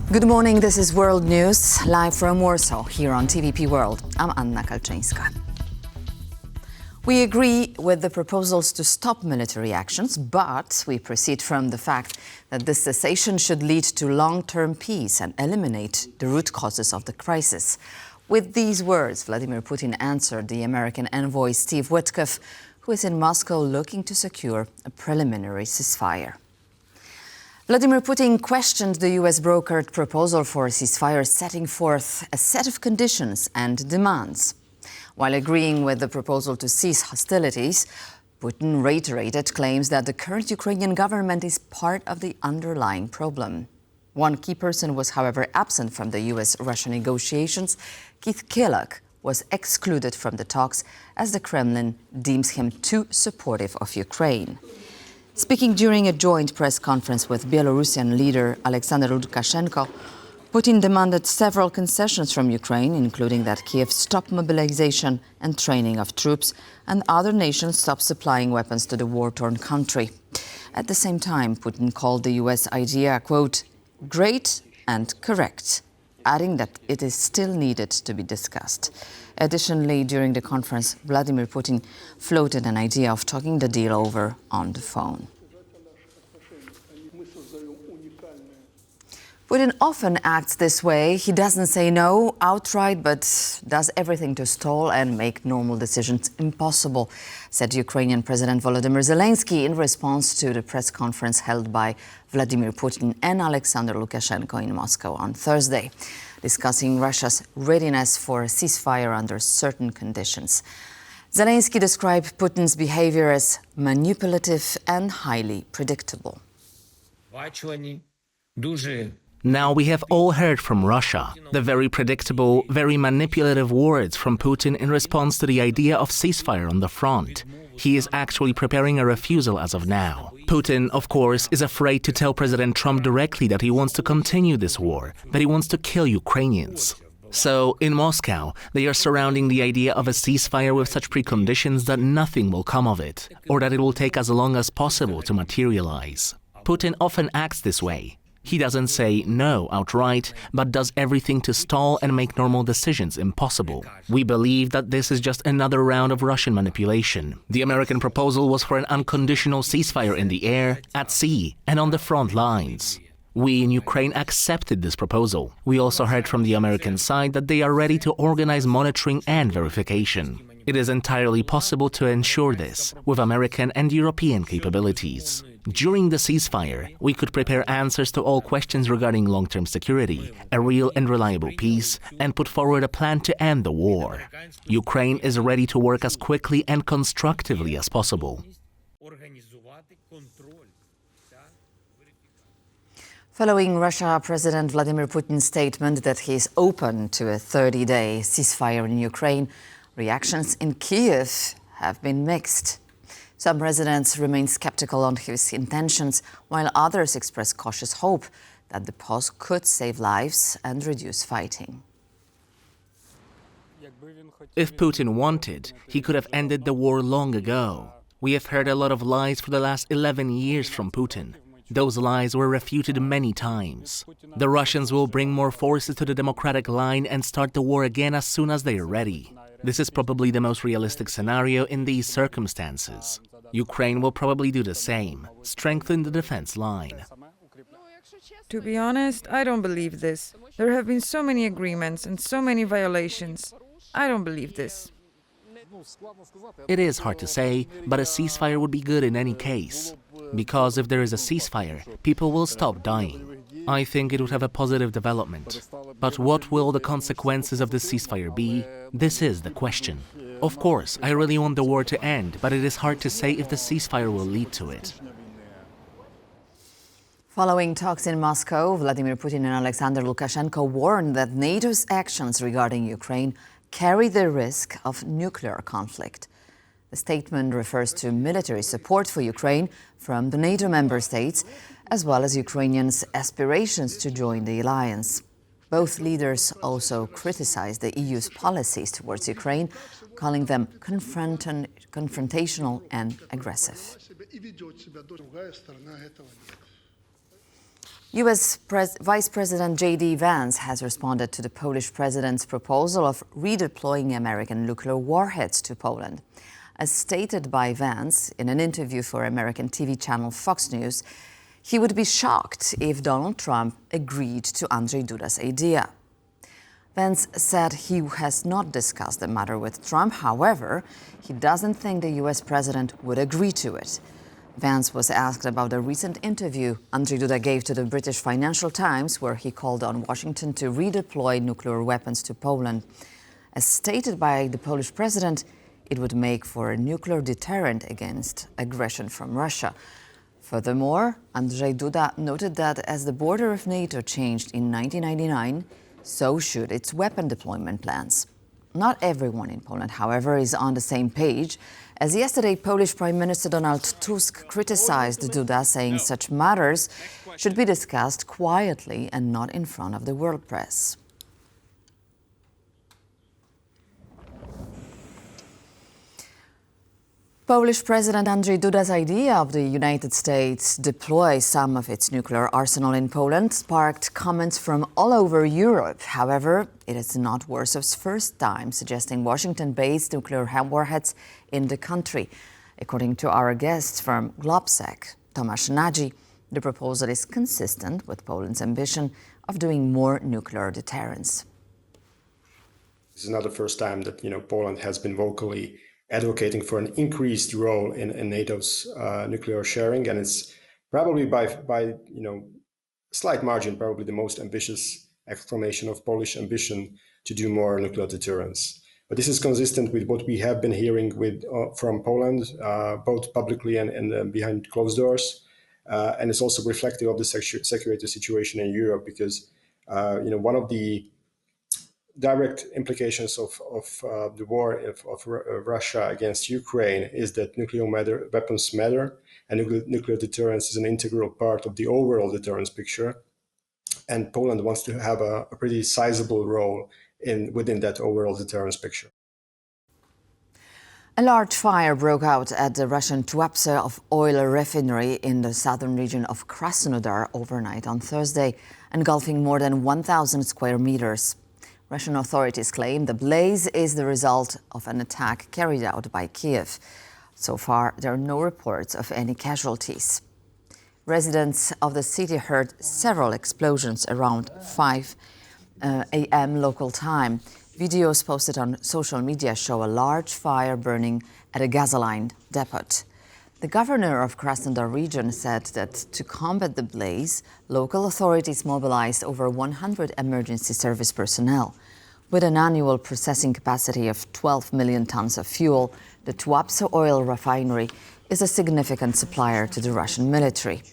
Good morning, this is World News, live from Warsaw, here on TVP World. I'm Anna Kalczyńska. We agree with the proposals to stop military actions, but we proceed from the fact that this cessation should lead to long-term peace and eliminate the root causes of the crisis. With these words, Vladimir Putin answered the American envoy Steve Witkoff, who is in Moscow looking to secure a preliminary ceasefire. Vladimir Putin questioned the US brokered proposal for a ceasefire, setting forth a set of conditions and demands. While agreeing with the proposal to cease hostilities, Putin reiterated claims that the current Ukrainian government is part of the underlying problem. One key person was, however, absent from the US-Russia negotiations. Keith Kellogg was excluded from the talks as the Kremlin deems him too supportive of Ukraine. Speaking during a joint press conference with Belarusian leader Alexander Lukashenko, Putin demanded several concessions from Ukraine, including that Kyiv stop mobilization and training of troops and other nations stop supplying weapons to the war-torn country. At the same time, Putin called the US idea, quote, great and correct, adding that it is still needed to be discussed. Additionally, during the conference, Vladimir Putin floated an idea of talking the deal over on the phone. Putin often acts this way. He doesn't say no outright, but does everything to stall and make normal decisions impossible, said Ukrainian President Volodymyr Zelenskyy in response to the press conference held by Vladimir Putin and Alexander Lukashenko in Moscow on Thursday, discussing Russia's readiness for a ceasefire under certain conditions. Zelenskyy described Putin's behavior as manipulative and highly predictable. Now we have all heard from Russia the very predictable, very manipulative words from Putin in response to the idea of ceasefire on the front. He is actually preparing a refusal as of now. Putin, of course, is afraid to tell President Trump directly that he wants to continue this war, that he wants to kill Ukrainians. So, in Moscow, they are surrounding the idea of a ceasefire with such preconditions that nothing will come of it, or that it will take as long as possible to materialize. Putin often acts this way. He doesn't say no outright, but does everything to stall and make normal decisions impossible. We believe that this is just another round of Russian manipulation. The American proposal was for an unconditional ceasefire in the air, at sea, and on the front lines. We in Ukraine accepted this proposal. We also heard from the American side that they are ready to organize monitoring and verification. It is entirely possible to ensure this with American and European capabilities. During the ceasefire, we could prepare answers to all questions regarding long-term security, a real and reliable peace, and put forward a plan to end the war. Ukraine is ready to work as quickly and constructively as possible. Following Russia President Vladimir Putin's statement that he is open to a 30-day ceasefire in Ukraine, reactions in Kyiv have been mixed. Some residents remain skeptical on his intentions, while others express cautious hope that the pause could save lives and reduce fighting. If Putin wanted, he could have ended the war long ago. We have heard a lot of lies for the last 11 years from Putin. Those lies were refuted many times. The Russians will bring more forces to the democratic line and start the war again as soon as they are ready. This is probably the most realistic scenario in these circumstances. Ukraine will probably do the same, strengthen the defense line. To be honest, I don't believe this. There have been so many agreements and so many violations. I don't believe this. It is hard to say, but a ceasefire would be good in any case. Because if there is a ceasefire, people will stop dying. I think it would have a positive development. But what will the consequences of the ceasefire be? This is the question. Of course, I really want the war to end, but it is hard to say if the ceasefire will lead to it. Following talks in Moscow, Vladimir Putin and Alexander Lukashenko warned that NATO's actions regarding Ukraine carry the risk of nuclear conflict. The statement refers to military support for Ukraine from the NATO member states, as well as Ukrainians' aspirations to join the alliance. Both leaders also criticized the EU's policies towards Ukraine, calling them confrontational and aggressive. U.S. Vice President J.D. Vance has responded to the Polish president's proposal of redeploying American nuclear warheads to Poland. As stated by Vance in an interview for American TV channel Fox News, he would be shocked if Donald Trump agreed to Andrzej Duda's idea. Vance said he has not discussed the matter with Trump. However, he doesn't think the U.S. president would agree to it. Vance was asked about a recent interview Andrzej Duda gave to the British Financial Times, where he called on Washington to redeploy nuclear weapons to Poland. As stated by the Polish president, it would make for a nuclear deterrent against aggression from Russia. Furthermore, Andrzej Duda noted that as the border of NATO changed in 1999, so should its weapon deployment plans. Not everyone in Poland, however, is on the same page. As yesterday, Polish Prime Minister Donald Tusk criticized Duda, saying such matters should be discussed quietly and not in front of the world press. Polish President Andrzej Duda's idea of the United States deploy some of its nuclear arsenal in Poland sparked comments from all over Europe. However, it is not Warsaw's first time suggesting Washington-based nuclear warheads in the country. According to our guest from Globsec, Tomasz Nadzi, the proposal is consistent with Poland's ambition of doing more nuclear deterrence. This is not the first time that Poland has been vocally advocating for an increased role in NATO's nuclear sharing, and it's probably by slight margin probably the most ambitious exclamation of Polish ambition to do more nuclear deterrence. But this is consistent with what we have been hearing from Poland, both publicly and behind closed doors, and it's also reflective of the security situation in Europe, because one of the direct implications of the war of Russia against Ukraine is that nuclear weapons matter, and nuclear deterrence is an integral part of the overall deterrence picture. And Poland wants to have a pretty sizable role within that overall deterrence picture. A large fire broke out at the Russian Tuapse of oil refinery in the southern region of Krasnodar overnight on Thursday, engulfing more than 1,000 square meters. Russian authorities claim the blaze is the result of an attack carried out by Kyiv. So far, there are no reports of any casualties. Residents of the city heard several explosions around 5 a.m. local time. Videos posted on social media show a large fire burning at a gasoline depot. The governor of Krasnodar region said that to combat the blaze, local authorities mobilized over 100 emergency service personnel. With an annual processing capacity of 12 million tons of fuel, the Tuapse oil refinery is a significant supplier to the Russian military.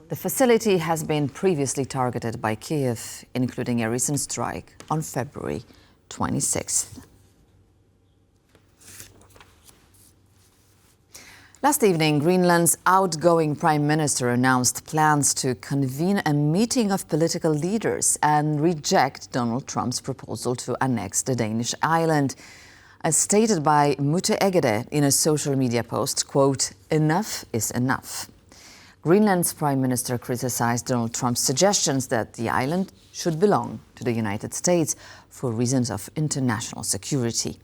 The facility has been previously targeted by Kyiv, including a recent strike on February 26th. Last evening, Greenland's outgoing Prime Minister announced plans to convene a meeting of political leaders and reject Donald Trump's proposal to annex the Danish island. As stated by Múte Egede in a social media post, quote, "Enough is enough." Greenland's Prime Minister criticized Donald Trump's suggestions that the island should belong to the United States for reasons of international security.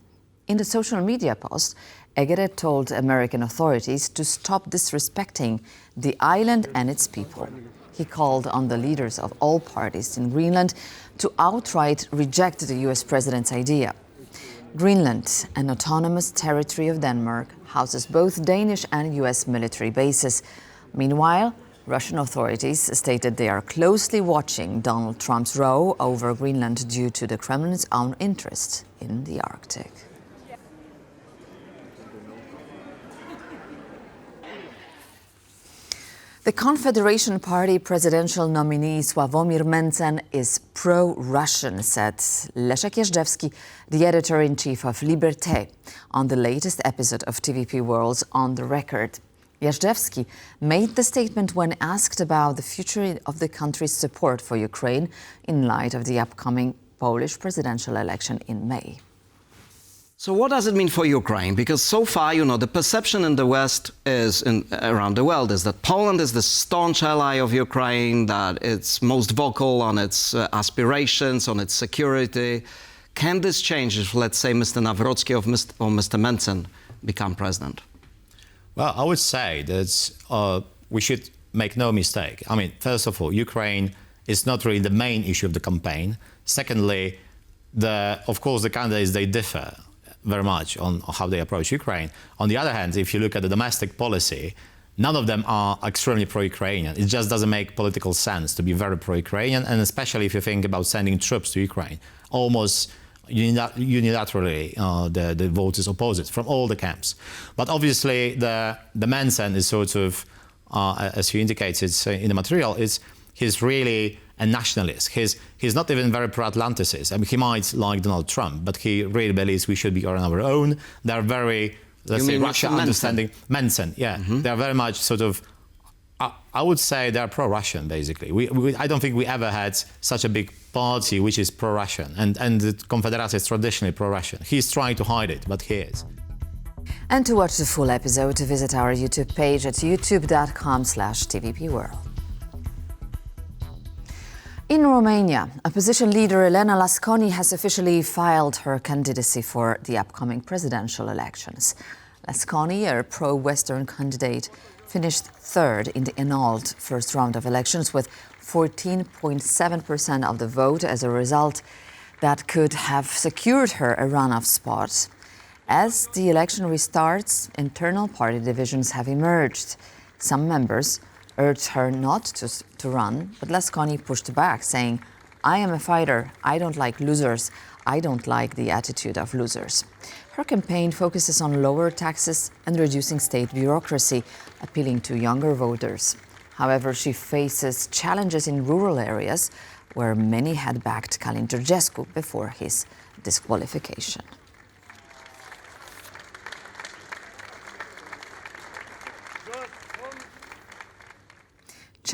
In the social media post, Egede told American authorities to stop disrespecting the island and its people. He called on the leaders of all parties in Greenland to outright reject the U.S. president's idea. Greenland, an autonomous territory of Denmark, houses both Danish and U.S. military bases. Meanwhile, Russian authorities stated they are closely watching Donald Trump's row over Greenland due to the Kremlin's own interest in the Arctic. The Confederation Party presidential nominee Sławomir Mencen is pro-Russian, said Leszek Jeżdżewski, the editor-in-chief of Liberté, on the latest episode of TVP World's On the Record. Jeżdżewski made the statement when asked about the future of the country's support for Ukraine in light of the upcoming Polish presidential election in May. So what does it mean for Ukraine? Because so far, the perception in the West around the world is that Poland is the staunch ally of Ukraine, that it's most vocal on its aspirations, on its security. Can this change if, let's say, Mr. Nawrocki or Mr. Mencken become president? Well, I would say that we should make no mistake. I mean, first of all, Ukraine is not really the main issue of the campaign. Secondly, of course, the candidates, they differ very much on how they approach Ukraine. On the other hand, if you look at the domestic policy, none of them are extremely pro-Ukrainian. It just doesn't make political sense to be very pro-Ukrainian, and especially if you think about sending troops to Ukraine. Almost unilaterally, the vote is opposite from all the camps. But obviously, the Mencken is sort of, as you indicated in the material, he's really a nationalist. He's not even very pro-Atlanticist. I mean, he might like Donald Trump, but he really believes we should be on our own. They're very, let's say, Russia understanding. Mencken, yeah. Mm-hmm. They're very much sort of, I would say they're pro-Russian, basically. I don't think we ever had such a big party which is pro-Russian. And the Confederacy is traditionally pro-Russian. He's trying to hide it, but he is. And to watch the full episode, visit our YouTube page at youtube.com/TVP World. In Romania, opposition leader Elena Lasconi has officially filed her candidacy for the upcoming presidential elections. Lasconi, a pro-Western candidate, finished third in the annulled first round of elections with 14.7% of the vote. As a result, that could have secured her a runoff spot. As the election restarts, internal party divisions have emerged. Some members urged her not to run, but Lasconi pushed back, saying, "I am a fighter. I don't like losers. I don't like the attitude of losers." Her campaign focuses on lower taxes and reducing state bureaucracy, appealing to younger voters. However, she faces challenges in rural areas where many had backed Călin Georgescu before his disqualification.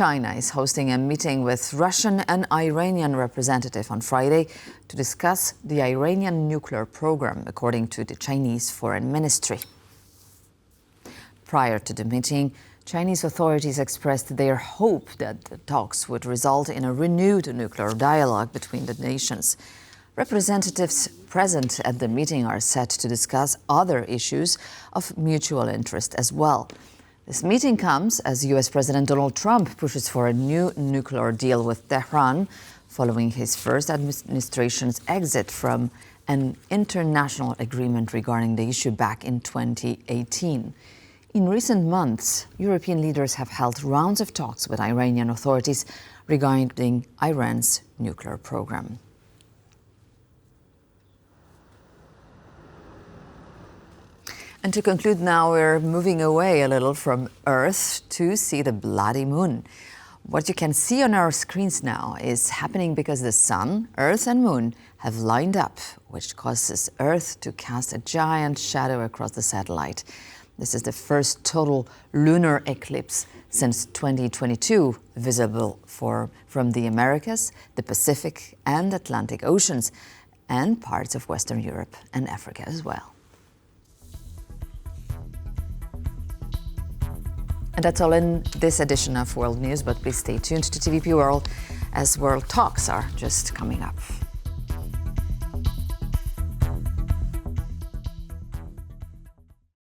China is hosting a meeting with Russian and Iranian representatives on Friday to discuss the Iranian nuclear program, according to the Chinese Foreign Ministry. Prior to the meeting, Chinese authorities expressed their hope that the talks would result in a renewed nuclear dialogue between the nations. Representatives present at the meeting are set to discuss other issues of mutual interest as well. This meeting comes as US President Donald Trump pushes for a new nuclear deal with Tehran, following his first administration's exit from an international agreement regarding the issue back in 2018. In recent months, European leaders have held rounds of talks with Iranian authorities regarding Iran's nuclear program. And to conclude now, we're moving away a little from Earth to see the bloody moon. What you can see on our screens now is happening because the sun, Earth and moon have lined up, which causes Earth to cast a giant shadow across the satellite. This is the first total lunar eclipse since 2022, visible from the Americas, the Pacific and Atlantic Oceans, and parts of Western Europe and Africa as well. And that's all in this edition of World News, but please stay tuned to TVP World as World Talks are just coming up.